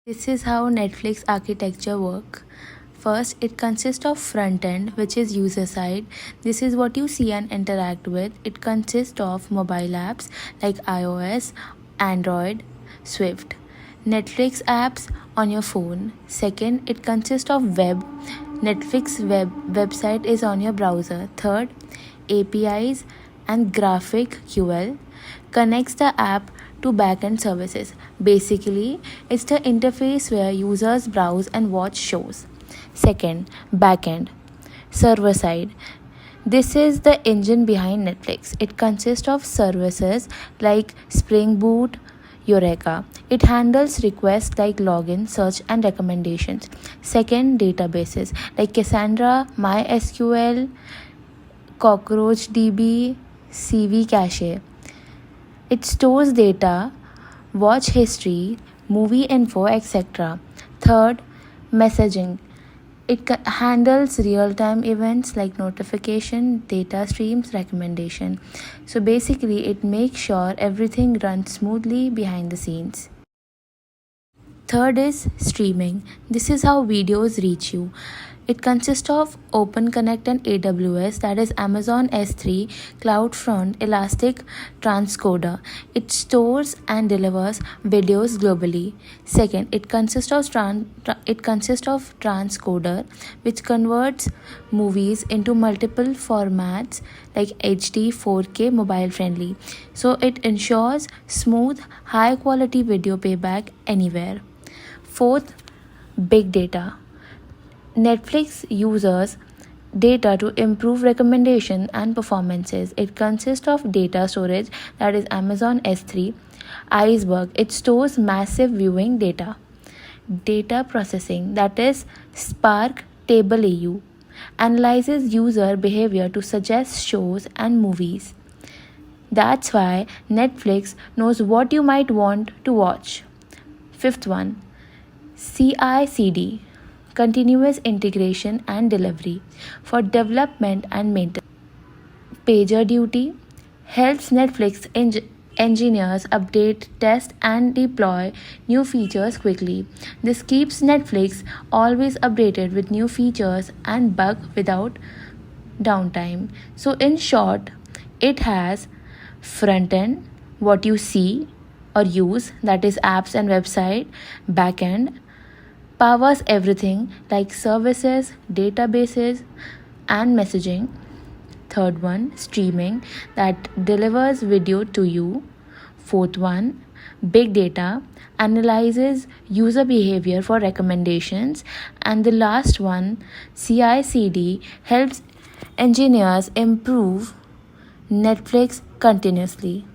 This is how Netflix architecture work. First, it consists of front end, which is user side. This is what you see and interact with. It consists of mobile apps like iOS, Android, Swift. Netflix apps on your phone. Second, it consists of web. Netflix website is on your browser. Third, APIs and graphic QL connects the app to backend services. Basically, it's the interface where users browse and watch shows. Second, backend, server side. This is the engine behind Netflix. It consists of services like Spring Boot, Eureka. It handles requests like login, search, and recommendations. Second, databases like Cassandra, MySQL, CockroachDB, CV Cache. It stores data, watch history, movie info, etc. Third, messaging. It handles real-time events like notification, data streams, recommendation. So basically, it makes sure everything runs smoothly behind the scenes. Third is streaming. This is how videos reach you. It consists of OpenConnect and AWS, that is Amazon S3, CloudFront, Elastic Transcoder. It stores and delivers videos globally. Second, it consists of Transcoder, which converts movies into multiple formats like HD, 4K, mobile friendly. So it ensures smooth, high quality video payback anywhere. Fourth, big data. Netflix uses data to improve recommendation and performances. It consists of data storage, that is Amazon S3, Iceberg. It stores massive viewing data. Data processing, that is Spark Table AU, analyzes user behavior to suggest shows and movies. That's why Netflix knows what you might want to watch. Fifth one, CI/CD, continuous integration and delivery for development and maintenance. PagerDuty helps Netflix engineers update, test, and deploy new features quickly. This keeps Netflix always updated with new features and bug without downtime. So in short, it has front end, what you see or use, that is apps and website. Backend powers everything like services, databases, and messaging. Third one, streaming, that delivers video to you. Fourth one, big data, analyzes user behavior for recommendations. And the last one, CI/CD, helps engineers improve Netflix continuously.